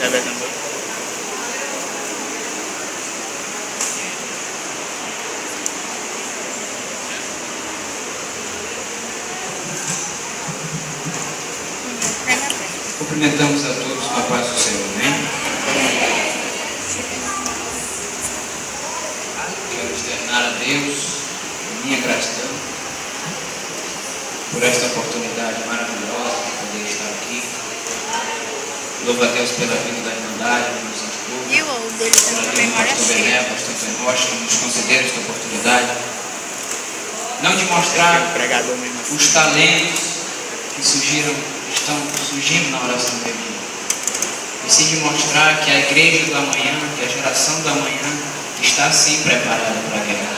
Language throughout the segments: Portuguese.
É verdade. Cumprimentamos a todos com a paz do Senhor, amém? Quero externar a Deus minha gratidão por esta oportunidade maravilhosa de poder estar aqui. Louvo a Deus pela vida da Irmandade, dos antigos, pela vida do pastor Bené, pastor Fenoche, que nos concederam esta oportunidade. Não de mostrar os talentos que estão surgindo na oração da igreja, e sim de mostrar que a igreja do amanhã, que a geração do amanhã está sim preparada para a guerra.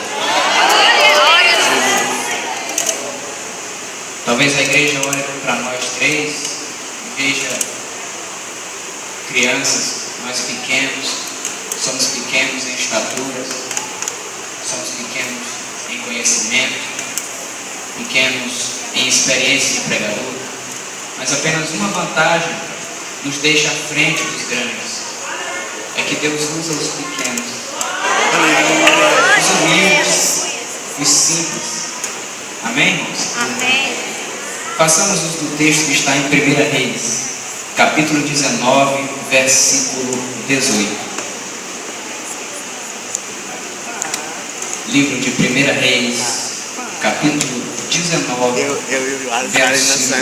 Talvez a igreja olhe para nós três e veja crianças, nós pequenos, somos pequenos em estatura, somos pequenos em conhecimento, pequenos em experiência de pregador, mas apenas uma vantagem nos deixa à frente dos grandes, é que Deus usa os pequenos, os humildes, os simples. Amém, irmãos? Amém. Façamos uso do texto que está em 1 Reis, capítulo 19, versículo 18. Livro de 1 Reis, capítulo 19, versículo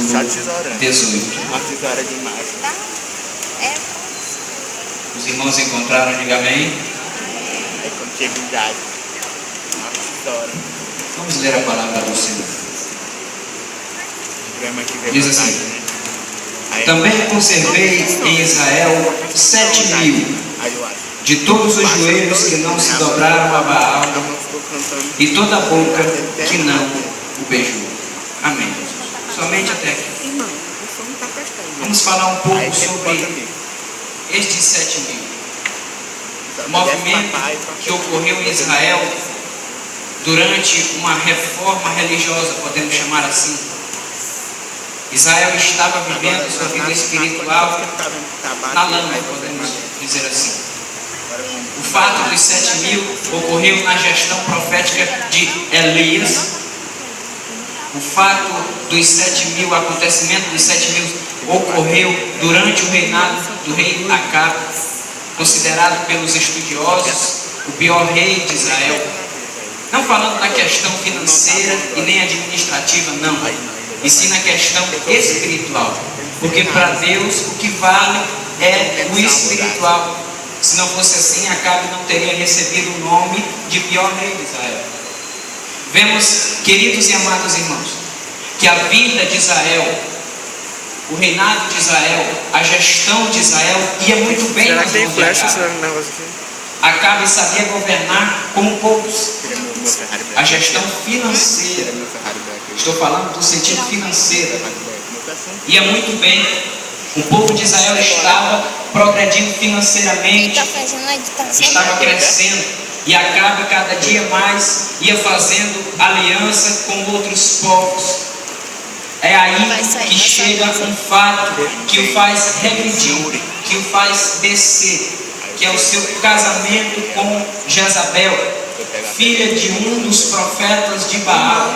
18. Uma tesoura demais. Os irmãos encontraram, diga amém. É contiguidade. Uma tesoura. Vamos ler a palavra do Senhor. Diz assim: também conservei em Israel 7.000 de todos os joelhos que não se dobraram a Baal e toda a boca que não o beijou. Amém. Somente até aqui. Vamos falar um pouco sobre estes 7.000. Movimento que ocorreu em Israel durante uma reforma religiosa, podemos chamar assim. Israel estava vivendo sua vida espiritual na lama, podemos dizer assim. O fato dos 7.000 ocorreu na gestão profética de Elias. O fato dos 7.000, o acontecimento dos 7.000 ocorreu durante o reinado do rei Acabe, considerado pelos estudiosos o pior rei de Israel. Não falando na questão financeira e nem administrativa, não. E sim na questão espiritual, porque para Deus o que vale é o espiritual. Se não fosse assim, Acabe não teria recebido o nome de pior rei de Israel. Vemos, queridos e amados irmãos, que a vida de Israel, o reinado de Israel, a gestão de Israel ia muito bem. Será que tem flecha esse negócio aqui? Acabe sabia governar como poucos. A gestão financeira, estou falando do sentido financeiro, ia muito bem. O povo de Israel estava progredindo financeiramente, estava crescendo, e Acabe cada dia mais ia fazendo aliança com outros povos. É aí que chega um fato que o faz regredir, que o faz descer, que é o seu casamento com Jezabel, filha de um dos profetas de Baal.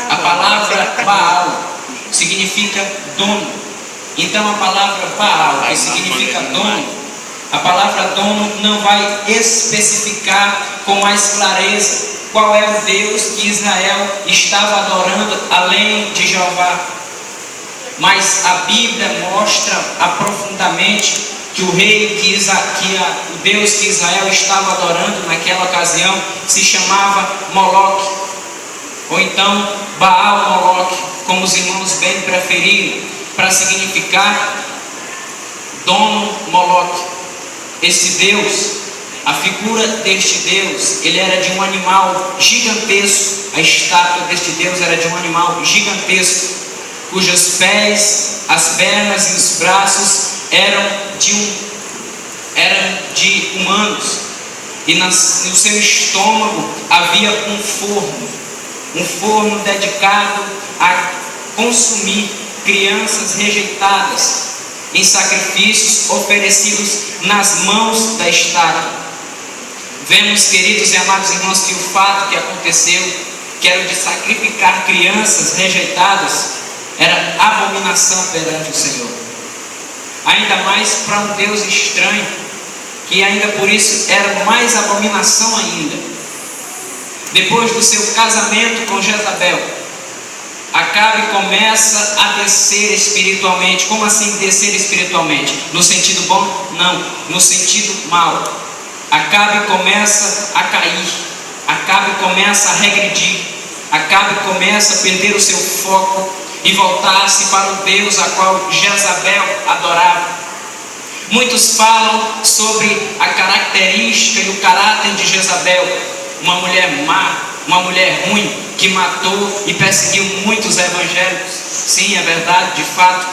A palavra Baal significa dono. Então a palavra Baal, que significa dono, a palavra dono não vai especificar com mais clareza qual é o Deus que Israel estava adorando além de Jeová. Mas a Bíblia mostra aprofundadamente que o Deus que Israel estava adorando naquela ocasião se chamava Moloque, ou então Baal Moloque, como os irmãos bem preferiram, para significar dono Moloque. Esse Deus, a figura deste Deus, ele era de um animal gigantesco. A estátua deste Deus era de um animal gigantesco, cujos pés, as pernas e os braços eram de humanos, e no seu estômago havia um forno dedicado a consumir crianças rejeitadas, em sacrifícios oferecidos nas mãos da estátua. Vemos, queridos e amados irmãos, que o fato que aconteceu, que era o de sacrificar crianças rejeitadas, era abominação perante o Senhor. Ainda mais para um Deus estranho, que ainda por isso era mais abominação ainda. Depois do seu casamento com Jezabel, Acabe começa a descer espiritualmente. Como assim descer espiritualmente? No sentido bom? Não, no sentido mau. Acabe começa a cair, Acabe começa a regredir, Acabe começa a perder o seu foco e voltar-se para o Deus a qual Jezabel adorava. Muitos falam sobre a característica e o caráter de Jezabel, uma mulher má, uma mulher ruim, que matou e perseguiu muitos evangélicos. Sim, é verdade, de fato.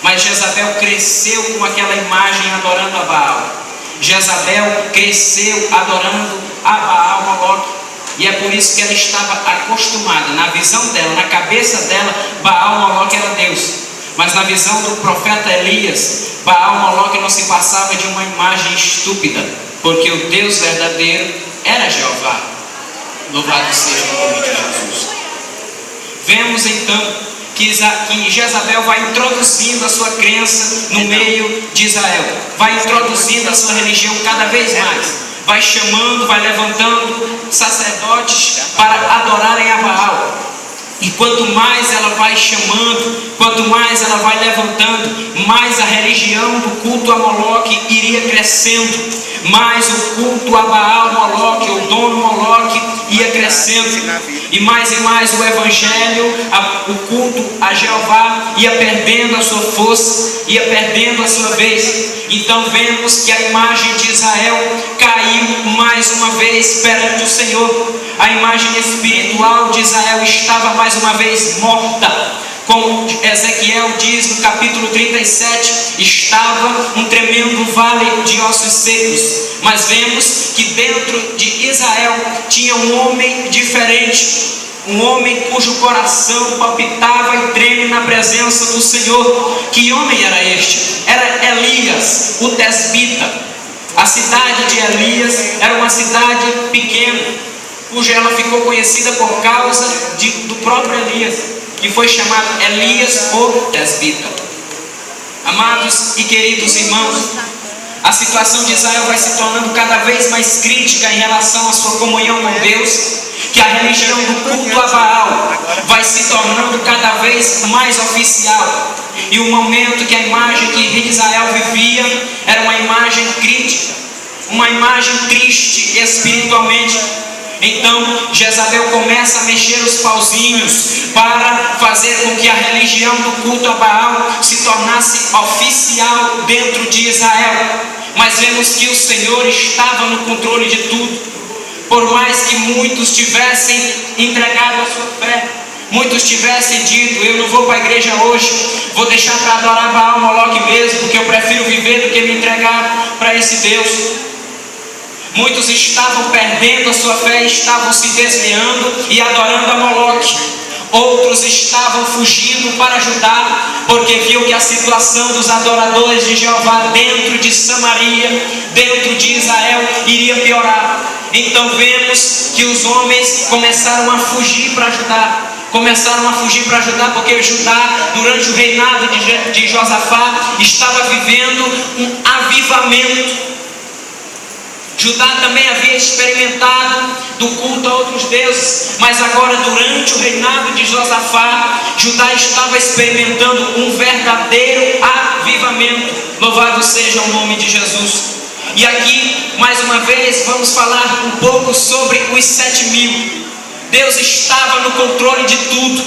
Mas Jezabel cresceu com aquela imagem adorando a Baal. Jezabel cresceu adorando a Baal Moloque. E é por isso que ela estava acostumada, na visão dela, na cabeça dela, Baal Moloque era Deus. Mas na visão do profeta Elias, Baal Moloque não se passava de uma imagem estúpida, porque o Deus verdadeiro era Jeová. Louvado seja o nome de Jesus. Vemos então que Jezabel vai introduzindo a sua crença no meio de Israel, vai introduzindo a sua religião cada vez mais, vai chamando, vai levantando sacerdotes para adorarem a Baal. E quanto mais ela vai chamando, quanto mais ela vai levantando, mais a religião do culto a Moloque iria crescendo, mais o culto a Baal Moloque, o dono Moloque, ia crescendo, e mais o evangelho, o culto a Jeová ia perdendo a sua força, ia perdendo a sua vez. Então vemos que a imagem de Israel caiu mais uma vez perante o Senhor. A imagem espiritual de Israel estava mais uma vez morta. Como Ezequiel diz no capítulo 37, estava um tremendo vale de ossos secos. Mas vemos que dentro de Israel tinha um homem diferente, um homem cujo coração palpitava e treme na presença do Senhor. Que homem era este? Era Elias, o tesbita. A cidade de Elias era uma cidade pequena, cuja ela ficou conhecida por causa do próprio Elias, que foi chamado Elias o tesbita. Amados e queridos irmãos, a situação de Israel vai se tornando cada vez mais crítica em relação à sua comunhão com Deus, que a religião do culto a Baal vai se tornando cada vez mais oficial. E o momento que a imagem que Israel vivia era uma imagem crítica, uma imagem triste espiritualmente. Então Jezabel começa a mexer os pauzinhos para fazer com que a religião do culto a Baal se tornasse oficial dentro de Israel. Mas vemos que o Senhor estava no controle de tudo. Por mais que muitos tivessem entregado a sua fé, muitos tivessem dito: eu não vou para a igreja hoje, vou deixar para adorar Baal Moloque mesmo, porque eu prefiro viver do que me entregar para esse Deus. Muitos estavam perdendo a sua fé, estavam se desviando e adorando a Moloque. Outros estavam fugindo para Judá, porque viu que a situação dos adoradores de Jeová dentro de Samaria, dentro de Israel, iria piorar. Então vemos que os homens começaram a fugir para Judá. Porque Judá, durante o reinado de Josafá, estava vivendo um avivamento. Judá também havia experimentado do culto a outros deuses, mas agora, durante o reinado de Josafá, Judá estava experimentando um verdadeiro avivamento. Louvado seja o nome de Jesus. E aqui, mais uma vez, vamos falar um pouco sobre os 7.000. Deus estava no controle de tudo,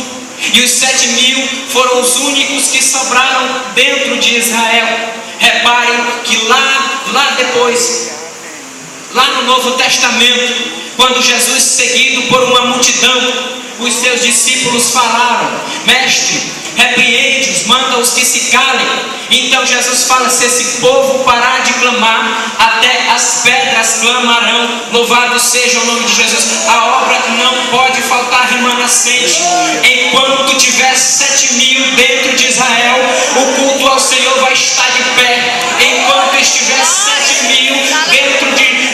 e os 7.000 foram os únicos que sobraram dentro de Israel. Reparem que lá depois, lá no Novo Testamento, quando Jesus, seguido por uma multidão, os seus discípulos falaram: mestre, repreende-os, manda-os que se calem. Então Jesus fala: se esse povo parar de clamar, até as pedras clamarão. Louvado seja o nome de Jesus. A obra não pode faltar remanescente. Enquanto tiver 7.000 dentro de Israel, o culto ao Senhor vai vai estar de pé enquanto estiver 7.000 dentro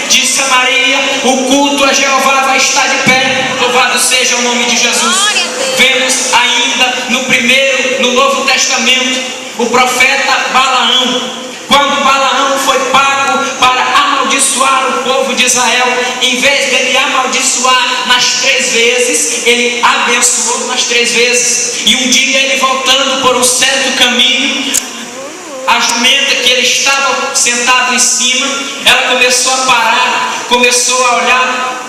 de Samaria. O culto a Jeová vai estar de pé. Louvado seja o nome de Jesus. Vemos ainda no Novo Testamento o profeta Balaão. Quando Balaão foi pago para amaldiçoar o povo de Israel, em vez dele amaldiçoar nas 3 vezes, ele abençoou nas 3 vezes. E um dia ele, voltando por um certo caminho, a jumenta que ele estava sentado em cima, ela começou a parar, começou a olhar,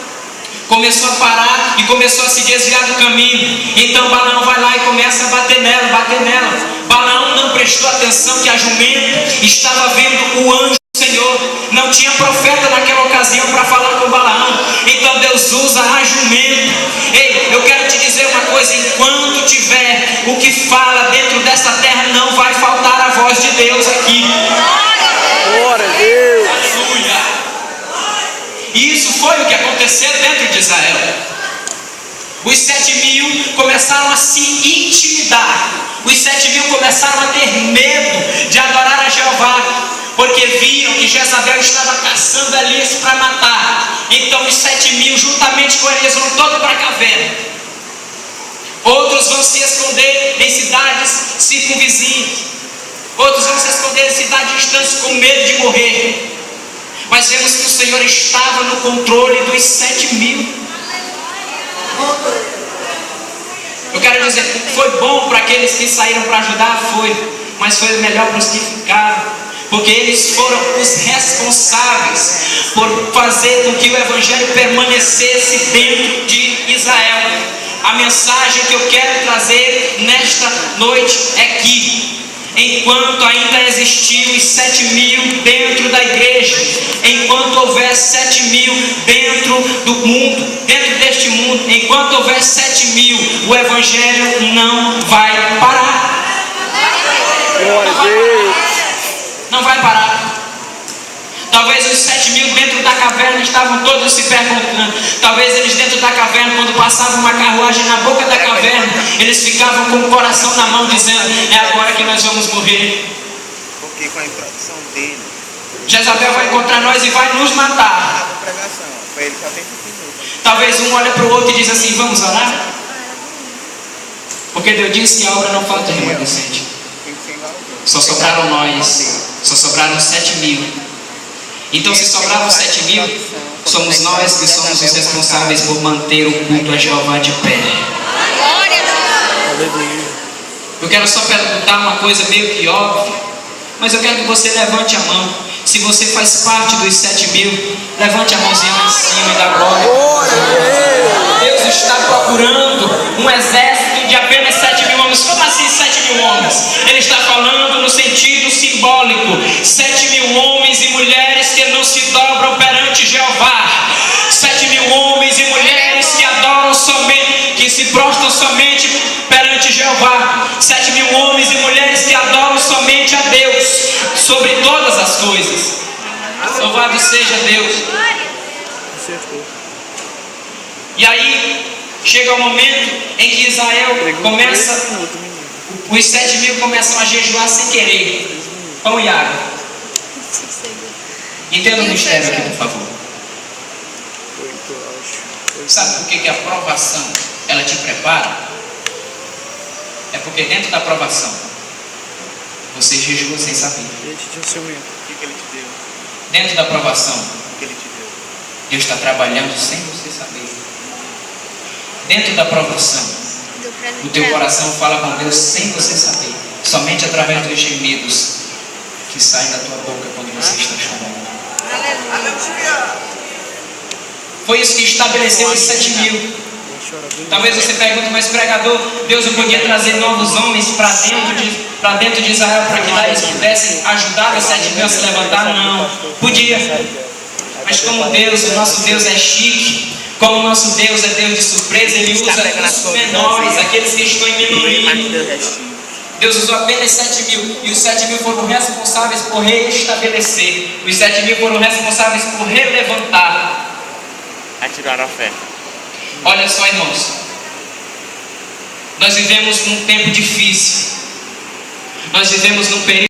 começou a parar e começou a se desviar do caminho. Então Balaão vai lá e começa a bater nela, bater nela. Balaão não prestou atenção que a jumenta estava vendo o anjo do Senhor. Não tinha profeta naquela ocasião para falar com Balaão. Então Deus usa a jumenta. Ei, eu quero te dizer uma coisa: enquanto tiver o que fala dentro dessa terra, não vai faltar a voz de Deus aqui. Glória a Deus. Aleluia. E isso foi o que aconteceu dentro de Israel. Os 7.000 começaram a se intimidar. Os 7.000 começaram a ter medo de adorar a Jeová, porque viram que Jezabel estava caçando Elias para matar. Então os 7.000, juntamente com Elias, vão todos para a caverna. Outros vão se esconder em cidades circunvizinhas. Outros vão se esconder em cidades distantes com medo de morrer. Mas vemos que o Senhor estava no controle dos 7.000. Eu quero dizer, foi bom para aqueles que saíram para ajudar, foi, mas foi melhor para os que ficaram, porque eles foram os responsáveis por fazer com que o Evangelho permanecesse dentro de Israel. A mensagem que eu quero trazer nesta noite é que, enquanto ainda existiam os 7.000 dentro da igreja, enquanto houver 7.000 dentro do mundo, dentro deste mundo, enquanto houver 7.000, o Evangelho não vai parar. Glória a Deus. Não vai parar. Talvez os 7.000 dentro da caverna estavam todos se perguntando. Talvez eles dentro da caverna, quando passava uma carruagem na boca da caverna, eles ficavam com o coração na mão, dizendo: é agora que nós vamos morrer. Porque com a introdução dele, Jezabel vai encontrar nós e vai nos matar. a pregação, para ele só tem 5 minutos. Talvez um olha para o outro e diz assim: vamos orar? Porque Deus disse que a obra não falta remanescente. Tem que ser igual. Só sobraram nós. Só sobraram 7.000. Então, se sobraram 7.000, somos nós que somos os responsáveis por manter o culto a Jeová de pé. Eu quero só perguntar uma coisa meio que óbvia, mas eu quero que você levante a mão. Se você faz parte dos 7.000, levante a mãozinha lá em cima e dá glória. Deus está procurando um exército de apenas 7.000 homens. Como assim 7.000 homens? Ele está falando no sentido simbólico: 7.000 homens e mulheres que não se dobram perante Jeová. 7.000 homens e mulheres que adoram somente, que se prostram somente perante Jeová. 7.000 homens e mulheres que adoram somente a Deus sobre todas as coisas. Louvado seja Deus. E aí chega o momento em que Israel começa, os 7.000 começam a jejuar sem querer. Pão e água. Entenda o mistério aqui, por favor. Sabe por que a provação ela te prepara? É porque dentro da provação você jejua sem saber. Ele te deu o seu medo. O que ele te deu? Dentro da provação, O que ele te deu? Deus está trabalhando sem você saber. Dentro da provação, o teu coração fala com Deus sem você saber. Somente através dos gemidos que saem da tua boca quando você está chorando. Foi isso que estabeleceu os 7.000. Talvez você pergunte: mas pregador, Deus não podia trazer novos homens para dentro de Israel para que lá eles pudessem ajudar os 7.000 a se levantar? Não, podia. Mas como o nosso Deus é chique, como o nosso Deus é Deus de surpresa, Ele usa os menores, aqueles que estão em minoria. Deus usou apenas 7.000, e os 7.000 foram responsáveis por reestabelecer. Os 7.000 foram responsáveis por relevantar. Atiraram a fé. Olha só, irmãos, nós vivemos num tempo difícil. Nós vivemos num período